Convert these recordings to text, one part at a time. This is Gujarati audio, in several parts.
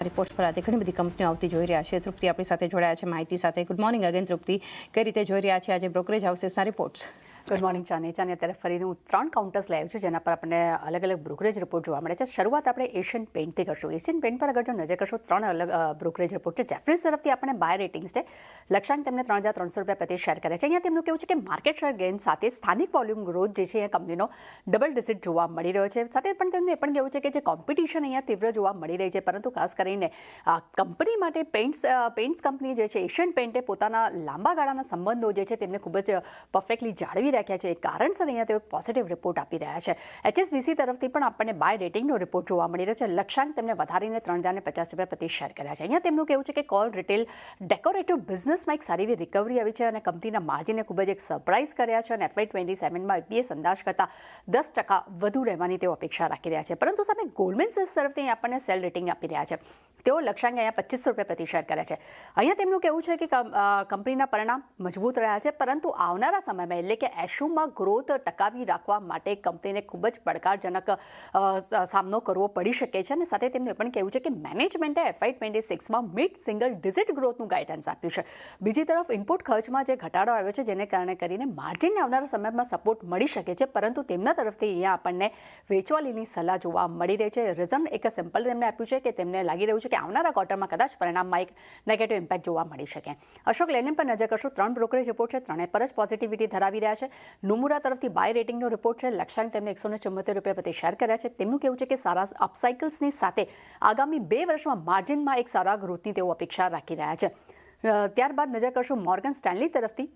રિપોર્ટ્સ પર આજે ઘણી બધી કંપનીઓ આવતી જોઈ રહ્યા છે. તૃપ્તિ આપણી સાથે જોડાયા છે માહિતી સાથે. ગુડ મોર્નિંગ અગેન તૃપ્તિ, કઈ રીતે જોઈ રહ્યા છે આજે બ્રોકરેજ હાઉસીસના રિપોર્ટ્સ? ગુડ મોર્નિંગ ચાની. અત્યારે ફરીથી હું 3 કાઉન્ટર્સ લાવ્યું છું જેના પર આપણને અલગ અલગ બ્રોકરેજ રિપોર્ટ જોવા મળે છે. શરૂઆત આપણે એશિયન પેઇન્ટથી કરશું. એશિયન પેઇન્ટ પર અગર જો નજર કરશો 3 અલગ બ્રોકરેજ રિપોર્ટ છે. જેફરીઝ તરફથી આપણને બાય રેટિંગ્સ છે. લક્ષ્યાંક તેમને 3,300 રૂપિયા પ્રતિ શેર કરે છે. અહીંયા તેમનું કેવું છે કે માર્કેટ શેર ગેઇન સાથે સ્થાનિક વોલ્યુમ ગ્રોથ જે છે એ કંપનીનો ડબલ ડિજિટ જોવા મળી રહ્યો છે. સાથે પણ તેમનું એ પણ કેવું છે કે જે કોમ્પિટિશન અહીંયા તીવ્ર જોવા મળી રહી છે, પરંતુ ખાસ કરીને કંપની માટે પેઇન્ટ્સ કંપની જે છે એશિયન પેઇન્ટે પોતાના લાંબા ગાળાના સંબંધો જે છે તેમને ખૂબ જ પરફેક્ટલી જાળવી રાખ્યા છે. કારણસર અહીંયા તેઓ પોઝિટિવ રિપોર્ટ આપી રહ્યા છે. HSBC તરફથી પણ આપણને બાય રેટિંગનો રિપોર્ટ જોવા મળી રહ્યો છે. લક્ષ્યાંક તેમને વધારીને 3,050 રૂપિયા પ્રતિ શેર કર્યા છે. અહીંયા તેમનું કેવું છે કે કોલ રિટેલ ડેકોરેટિવ બિઝનેસમાં એક સારી એવી રિકવરી આવી છે અને કંપનીના માર્જિનને ખૂબ જ એક સરપ્રાઇઝ કર્યા છે અને FY27માં EPS અંદાજ કરતાં 10% વધુ રહેવાની તેઓ અપેક્ષા રાખી રહ્યા છે. પરંતુ સામે ગોલ્ડમેન સેક્સ તરફથી આપણને સેલ રેટિંગ આપી રહ્યા છે. તેઓ લક્ષ્યાંક અહીંયા 2500 રૂપિયા પ્રતિ શેર કર્યા છે. અહીંયા તેમનું કેવું છે કે કંપનીના પરિણામ મજબૂત રહ્યા છે, પરંતુ આવનારા સમયમાં એટલે કે એશુમાં ગ્રોથ ટકાવી રાખવા માટે કંપનીને ખૂબ જ પડકારજનક સામનો કરવો પડી શકે છે. અને સાથે તેમનું એ પણ કહેવું છે કે મેનેજમેન્ટે FY26માં મિડ સિંગલ ડિજિટ ગ્રોથનું ગાઈડન્સ આપ્યું છે. બીજી તરફ ઇનપુટ ખર્ચમાં જે ઘટાડો આવ્યો છે જેને કારણે કરીને માર્જિનને આવનારા સમયમાં સપોર્ટ મળી શકે છે, પરંતુ તેમના તરફથી અહીંયા આપણને વેચવાલીની સલાહ જોવા મળી રહી છે. રીઝન એક સિમ્પલ તેમને આપ્યું છે કે તેમને લાગી રહ્યું છે કે આવનારા ક્વાર્ટરમાં કદાચ પરિણામમાં એક નેગેટિવ ઇમ્પેક્ટ જોવા મળી શકે. અશોક લેલેન્ડ પર નજર કરશું. 3 બ્રોકરેજ રિપોર્ટ છે, ત્રણે પર જ પોઝિટિવિટી ધરાવી રહ્યા છે. નુમુરા તરફથી બાય રેટિંગનો રિપોર્ટ છે. લક્ષ્યાંક તેમને 174 રૂપિયા પ્રતિ શેર કર્યા છે. તેમનું કેવું છે કે સારા અપસાઇકલ્સની સાથે આગામી 2 વર્ષમાં માર્જિનમાં એક સારા ગ્રોથની તેઓ અપેક્ષા રાખી રહ્યા છે. ત્યારબાદ નજર કરશું મોર્ગન સ્ટેનલી તરફથી.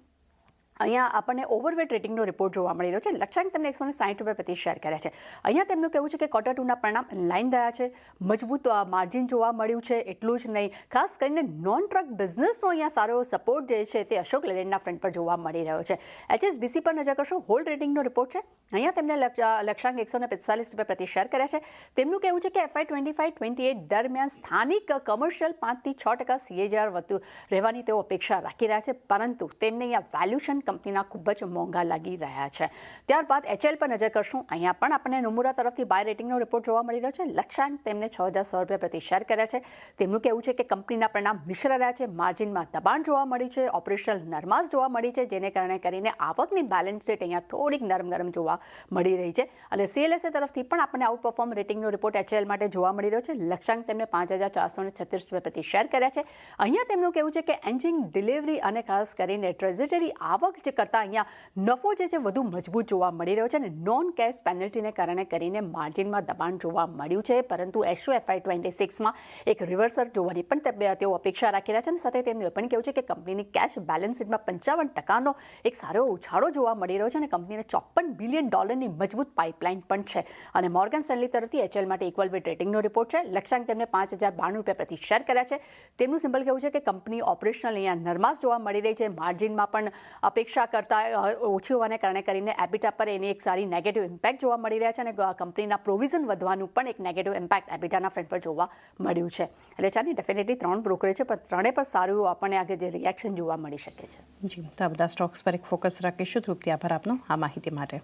અહીંયા આપણને ઓવરવેટ રેટિંગનો રિપોર્ટ જોવા મળી રહ્યો છે. લક્ષ્યાંક તેમને 160 રૂપિયા પ્રતિ શેર કર્યા છે. અહીંયા તેમનું કહેવું છે કે ક્વાર્ટર 2ના પરિણામ લાઇન રહ્યા છે. મજબૂત માર્જિન જોવા મળ્યું છે. એટલું જ નહીં, ખાસ કરીને નોન ટ્રક બિઝનેસનો અહીંયા સારો સપોર્ટ જે છે તે અશોક લેલેન્ડના ફ્રન્ટ પર જોવા મળી રહ્યો છે. HSBC પર નજર કરશો. હોલ્ડ રેટિંગનો રિપોર્ટ છે. અહીંયા તેમને લક્ષ્યાંક 145 રૂપિયા પ્રતિ શેર કર્યા છે. તેમનું કહેવું છે કે FY25-28 દરમિયાન સ્થાનિક કમર્શિયલ 5 થી 6% CAGR વધુ રહેવાની તેઓ અપેક્ષા રાખી રહ્યા છે, પરંતુ તેમને અહીંયા વેલ્યુશન કંપનીના ખૂબ જ મોંઘા લાગી રહ્યા છે. ત્યારબાદ HL પર નજર કરશું. અહીંયા પણ આપણને નુમુરા તરફથી બાય રેટિંગનો રિપોર્ટ જોવા મળી રહ્યો છે. લક્ષ્યાંક તેમને 6,100 રૂપિયા પ્રતિ શેર કર્યા છે. તેમનું કહેવું છે કે કંપનીના પરિણામ મિશ્ર રહ્યા છે. માર્જિનમાં દબાણ જોવા મળ્યું છે. ઓપરેશનલ નરમાશ જોવા મળી છે, જેને કારણે કરીને આવકની બેલેન્સ શીટ અહીંયા થોડીક નરમ જોવા મળી રહી છે. અને CLSA તરફથી પણ આપણને આઉટ પરફોર્મ રેટિંગનો રિપોર્ટ HL માટે જોવા મળી રહ્યો છે. લક્ષ્યાંક તેમને 5,436 રૂપિયા પ્રતિ શેર કર્યા છે. અહીંયા તેમનું કહેવું છે કે એન્જિન ડિલિવરી અને ખાસ કરીને ટ્રેઝેટરી આવક જે કરતાં અહીંયા નફો જે છે વધુ મજબૂત જોવા મળી રહ્યો છે અને નોન કેશ પેનલ્ટીને કારણે કરીને માર્જિનમાં દબાણ જોવા મળ્યું છે. પરંતુ FY26માં એક રિવર્સર જોવાની પણ તેઓ અપેક્ષા રાખી રહ્યા છે. અને સાથે તેમનું એ પણ કહેવું છે કે કંપનીની કેશ બેલેન્સ શીટમાં 55%નો એક સારો ઉછાળો જોવા મળી રહ્યો છે અને કંપનીને $54 બિલિયન મજબૂત પાઇપલાઇન પણ છે. અને મોર્ગન સ્ટેનલી તરફથી HL માટે ઇક્વલ વેટ રેટિંગનો રિપોર્ટ છે. લક્ષ્યાંક તેમને 5,092 રૂપિયા પ્રતિ શેર કર્યા છે. તેમનું સિમ્પલ કહેવું છે કે કંપની ઓપરેશનલ અહીંયા નરમાશ જોવા મળી રહી છે. માર્જિનમાં પણ અપેક્ષા કરતાં ઓછી હોવાને કારણે કરીને એબિટા પર એની એક સારી નેગેટિવ ઇમ્પેક્ટ જોવા મળી રહ્યા છે અને કંપનીના પ્રોવિઝન વધવાનું પણ એક નેગેટિવ ઇમ્પેક્ટ એબિટાના ફ્રન્ટ પર જોવા મળ્યું છે. એટલે ચાની ડેફિનેટલી 3 બ્રોકરેજ છે, પણ ત્રણે પર સારું આપણને આગળ જે રિએક્શન જોવા મળી શકે છે. જી, તો આ બધા સ્ટોક્સ પર એક ફોકસ રાખીશું. તૃપ્તિ, આભાર આપનો આ માહિતી માટે.